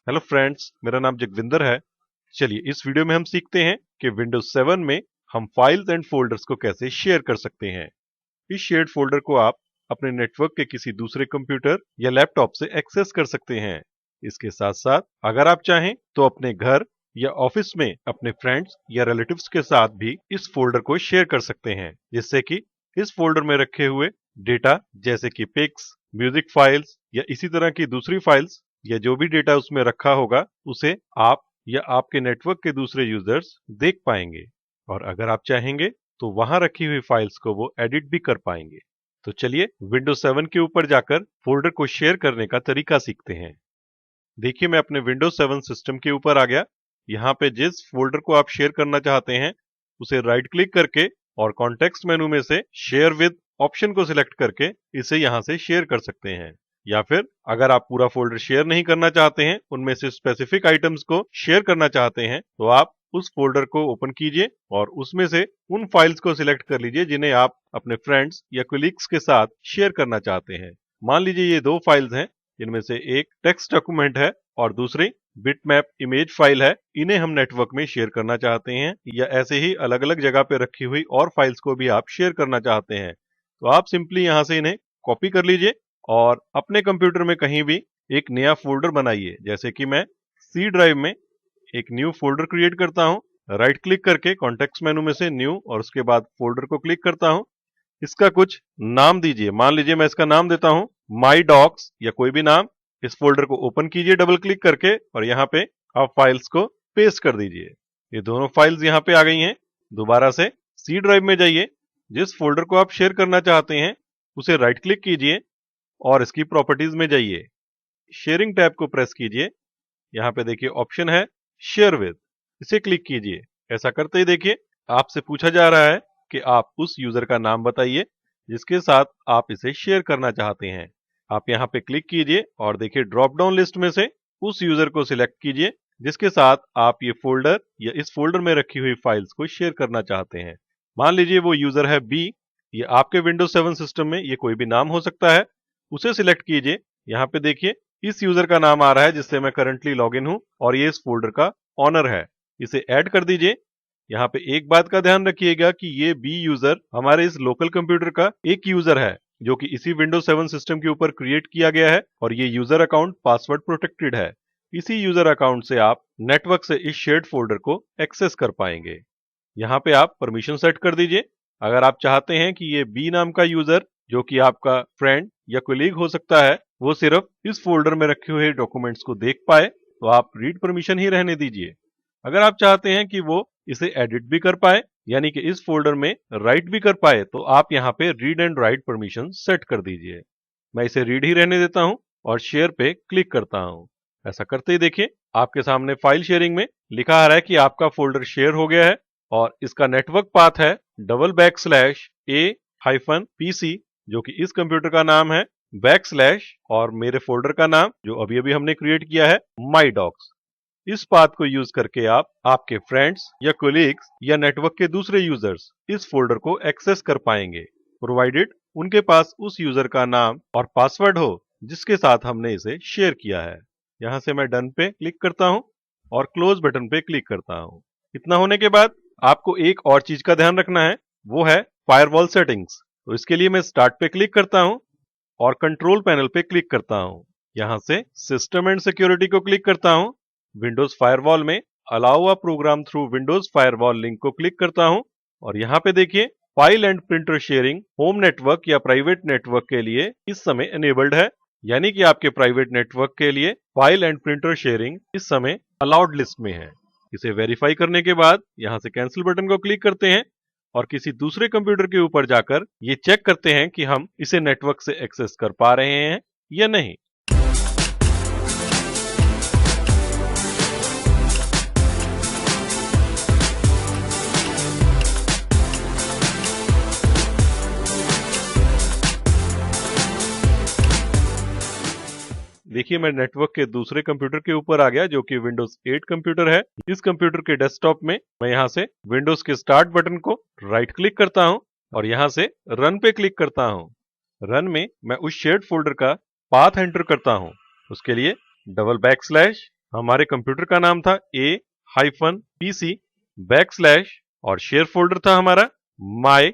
Hello friends, मेरा नाम जगविंदर है। चलिए इस वीडियो में हम सीखते हैं कि विंडोज 7 में हम फाइल्स एंड फोल्डर्स को कैसे शेयर कर सकते हैं। इस शेयर्ड फोल्डर को आप अपने नेटवर्क के किसी दूसरे कंप्यूटर या लैपटॉप से एक्सेस कर सकते हैं। इसके साथ साथ अगर आप चाहें तो अपने घर या ऑफिस में अपने फ्रेंड्स या रिलेटिव्स के साथ भी इस फोल्डर को शेयर कर सकते हैं, जिससे कि इस फोल्डर में रखे हुए डेटा जैसे कि पिक्स, म्यूजिक फाइल्स या इसी तरह की दूसरी फाइल्स या जो भी डेटा उसमें रखा होगा उसे आप या आपके नेटवर्क के दूसरे यूजर्स देख पाएंगे। और अगर आप चाहेंगे तो वहां रखी हुई फाइल्स को वो एडिट भी कर पाएंगे। तो चलिए विंडोज 7 के ऊपर जाकर फोल्डर को शेयर करने का तरीका सीखते हैं। देखिए मैं अपने विंडोज 7 सिस्टम के ऊपर आ गया। यहाँ पे जिस फोल्डर को आप शेयर करना चाहते हैं उसे राइट क्लिक करके और कॉन्टेक्स्ट मेनू में से शेयर विद ऑप्शन को सिलेक्ट करके इसे यहाँ से शेयर कर सकते हैं। या फिर अगर आप पूरा फोल्डर शेयर नहीं करना चाहते हैं, उनमें से स्पेसिफिक आइटम्स को शेयर करना चाहते हैं, तो आप उस फोल्डर को ओपन कीजिए और उसमें से उन फाइल्स को सिलेक्ट कर लीजिए जिन्हें आप अपने फ्रेंड्स या कोलीग्स के साथ शेयर करना चाहते हैं। मान लीजिए ये दो फाइल्स हैं, इनमें से एक टेक्स्ट डॉक्यूमेंट है और दूसरी बिटमैप इमेज फाइल है। इन्हें हम नेटवर्क में शेयर करना चाहते हैं या ऐसे ही अलग अलग जगह पे रखी हुई और फाइल्स को भी आप शेयर करना चाहते हैं, तो आप सिंपली यहाँ से इन्हें कॉपी कर लीजिए और अपने कंप्यूटर में कहीं भी एक नया फोल्डर बनाइए। जैसे कि मैं सी ड्राइव में एक न्यू फोल्डर क्रिएट करता हूं। राइट क्लिक करके कॉन्टेक्स्ट मेनू में से न्यू और उसके बाद फोल्डर को क्लिक करता हूं। इसका कुछ नाम दीजिए। मान लीजिए मैं इसका नाम देता हूं माई डॉक्स या कोई भी नाम। इस फोल्डर को ओपन कीजिए डबल क्लिक करके और यहाँ पे आप फाइल्स को पेस्ट कर दीजिए। ये दोनों फाइल्स यहाँ पे आ गई हैं। दोबारा से सी ड्राइव में जाइए, जिस फोल्डर को आप शेयर करना चाहते हैं उसे राइट क्लिक कीजिए और इसकी प्रॉपर्टीज में जाइए। शेयरिंग टैब को प्रेस कीजिए। यहाँ पे देखिए ऑप्शन है शेयर विद, इसे क्लिक कीजिए। ऐसा करते ही देखिए आपसे पूछा जा रहा है कि आप उस यूजर का नाम बताइए जिसके साथ आप इसे शेयर करना चाहते हैं। आप यहाँ पे क्लिक कीजिए और देखिए ड्रॉप डाउन लिस्ट में से उस यूजर को सिलेक्ट कीजिए जिसके साथ आप ये फोल्डर या इस फोल्डर में रखी हुई फाइल्स को शेयर करना चाहते हैं। मान लीजिए वो यूजर है बी। ये आपके विंडोज 7 सिस्टम में ये कोई भी नाम हो सकता है, उसे सिलेक्ट कीजिए। यहाँ पे देखिए इस यूजर का नाम आ रहा है जिससे मैं करंटली लॉगिन हूं और ये इस फोल्डर का ऑनर है। इसे ऐड कर दीजिए। यहाँ पे एक बात का ध्यान रखिएगा कि ये बी यूजर हमारे इस लोकल कंप्यूटर का एक यूजर है जो कि इसी विंडोज 7 सिस्टम के ऊपर क्रिएट किया गया है और ये यूजर अकाउंट पासवर्ड प्रोटेक्टेड है। इसी यूजर अकाउंट से आप नेटवर्क से इस शेयर्ड फोल्डर को एक्सेस कर पाएंगे। यहाँ पे आप परमिशन सेट कर दीजिए। अगर आप चाहते हैं कि ये बी नाम का यूजर जो कि आपका फ्रेंड या कोलीग हो सकता है वो सिर्फ इस फोल्डर में रखे हुए डॉक्यूमेंट्स को देख पाए, तो आप रीड परमिशन ही रहने दीजिए। अगर आप चाहते हैं कि वो इसे एडिट भी कर पाए यानी कि इस फोल्डर में राइट भी कर पाए, तो आप यहाँ पे read and write permission set कर दीजिए। मैं इसे रीड ही रहने देता हूं और शेयर पे क्लिक करता हूं। ऐसा करते ही देखिए आपके सामने फाइल शेयरिंग में लिखा आ रहा है कि आपका फोल्डर शेयर हो गया है और इसका नेटवर्क पाथ है /a-pc जो कि इस कंप्यूटर का नाम है, / और मेरे फोल्डर का नाम जो अभी अभी हमने क्रिएट किया है माई डॉक्स। इस पाथ को यूज करके आप आपके फ्रेंड्स या कोलीग्स या नेटवर्क के दूसरे यूजर्स इस फोल्डर को एक्सेस कर पाएंगे, प्रोवाइडेड उनके पास उस यूजर का नाम और पासवर्ड हो जिसके साथ हमने इसे शेयर किया है। यहाँ से मैं डन पे क्लिक करता हूँ और क्लोज बटन पे क्लिक करता हूँ। इतना होने के बाद आपको एक और चीज का ध्यान रखना है, वो है फायरवॉल सेटिंग्स। तो इसके लिए मैं स्टार्ट पे क्लिक करता हूँ और कंट्रोल पैनल पे क्लिक करता हूँ। यहाँ से सिस्टम एंड सिक्योरिटी को क्लिक करता हूँ। विंडोज फायरवॉल में allow a program through Windows firewall link को क्लिक करता हूँ और यहाँ पे देखिए file and printer sharing home network या प्राइवेट नेटवर्क के लिए इस समय एनेबल्ड है, यानी कि आपके प्राइवेट नेटवर्क के लिए फाइल एंड प्रिंटर शेयरिंग इस समय अलाउड लिस्ट में है। इसे वेरीफाई करने के बाद यहाँ से कैंसिल बटन को क्लिक करते हैं और किसी दूसरे कंप्यूटर के ऊपर जाकर ये चेक करते हैं कि हम इसे नेटवर्क से एक्सेस कर पा रहे हैं या नहीं। देखिए मैं नेटवर्क के दूसरे कंप्यूटर के ऊपर आ गया जो कि विंडोज 8 कंप्यूटर है। इस कंप्यूटर के डेस्कटॉप में मैं यहाँ से विंडोज के स्टार्ट बटन को राइट क्लिक करता हूँ और यहाँ से रन पे क्लिक करता हूँ। रन में मैं उस शेयर्ड फोल्डर का पाथ एंटर करता हूँ। उसके लिए // हमारे कंप्यूटर का नाम था a-pc बैकस्लैश और शेयर फोल्डर था हमारा माई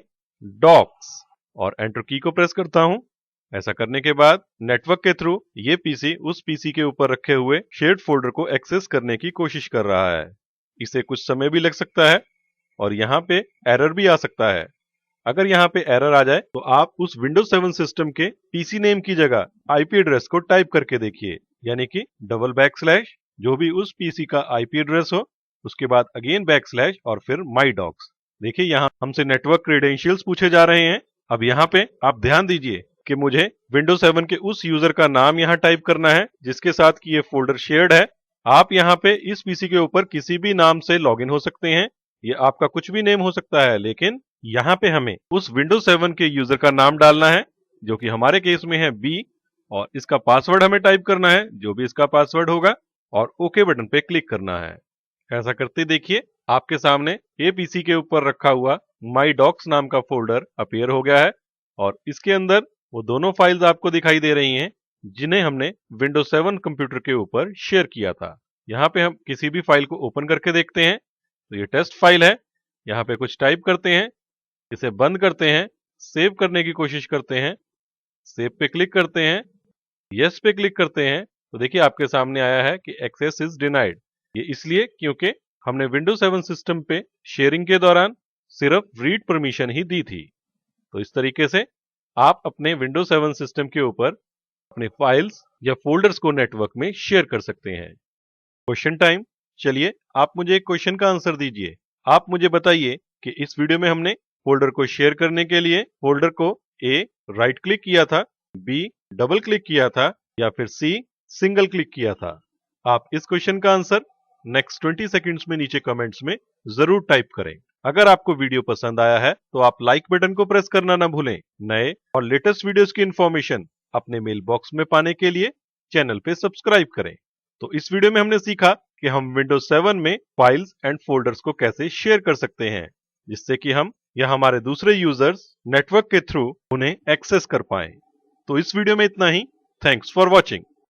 डॉक्स और एंटर की को प्रेस करता हूं। ऐसा करने के बाद नेटवर्क के थ्रू ये पीसी उस पीसी के ऊपर रखे हुए शेयर्ड फोल्डर को एक्सेस करने की कोशिश कर रहा है। इसे कुछ समय भी लग सकता है और यहाँ पे एरर भी आ सकता है। अगर यहाँ पे एरर आ जाए तो आप उस विंडोज 7 सिस्टम के पीसी नेम की जगह आईपी एड्रेस को टाइप करके देखिए, यानी कि डबल बैकस्लैश जो भी उस पीसी का आईपी एड्रेस हो, उसके बाद अगेन बैकस्लैश और फिर माई डॉक्स। देखिए यहाँ हमसे नेटवर्क क्रेडेंशियल्स पूछे जा रहे हैं। अब यहाँ पे आप ध्यान दीजिए कि मुझे विंडोज 7 के उस यूजर का नाम यहाँ टाइप करना है जिसके साथ कि ये फोल्डर शेयर्ड है। आप यहाँ पे इस पीसी के ऊपर किसी भी नाम से लॉगिन हो सकते हैं, ये आपका कुछ भी नेम हो सकता है, लेकिन यहाँ पे हमें उस विंडोज 7 के यूजर का नाम डालना है जो कि हमारे केस में है बी, और इसका पासवर्ड हमें टाइप करना है जो भी इसका पासवर्ड होगा और ओके बटन पे क्लिक करना है। ऐसा करते देखिए आपके सामने ए पीसी के ऊपर रखा हुआ माई डॉक्स नाम का फोल्डर अपीयर हो गया है और इसके अंदर वो दोनों फाइल्स आपको दिखाई दे रही हैं जिन्हें हमने विंडोज 7 कंप्यूटर के ऊपर शेयर किया था। यहाँ पे हम किसी भी फाइल को ओपन करके देखते हैं तो ये टेस्ट फाइल है। यहाँ पे कुछ टाइप करते हैं, इसे बंद करते हैं, सेव करने की कोशिश करते हैं, सेव पे क्लिक करते हैं, यस पे क्लिक करते हैं तो देखिए आपके सामने आया है कि एक्सेस इज डिनाइड। ये इसलिए क्योंकि हमने विंडोज 7 सिस्टम पे शेयरिंग के दौरान सिर्फ रीड परमिशन ही दी थी। तो इस तरीके से आप अपने विंडोज 7 सिस्टम के ऊपर अपने फाइल्स या फोल्डर्स को नेटवर्क में शेयर कर सकते हैं। Question time. चलिए आप मुझे एक क्वेश्चन का आंसर दीजिए। आप मुझे बताइए कि इस वीडियो में हमने फोल्डर को शेयर करने के लिए फोल्डर को ए राइट क्लिक किया था, बी डबल क्लिक किया था या फिर सी सिंगल क्लिक किया था। आप इस क्वेश्चन का आंसर नेक्स्ट 20 सेकंड्स में नीचे कमेंट्स में जरूर टाइप करें। अगर आपको वीडियो पसंद आया है तो आप लाइक बटन को प्रेस करना ना भूलें। नए और लेटेस्ट वीडियोस की इंफॉर्मेशन अपने मेल बॉक्स में पाने के लिए चैनल पे सब्सक्राइब करें। तो इस वीडियो में हमने सीखा कि हम विंडोज 7 में फाइल्स एंड फोल्डर्स को कैसे शेयर कर सकते हैं जिससे कि हम या हमारे दूसरे यूजर्स नेटवर्क के थ्रू उन्हें एक्सेस कर पाएं। तो इस वीडियो में इतना ही। Thanks for watching.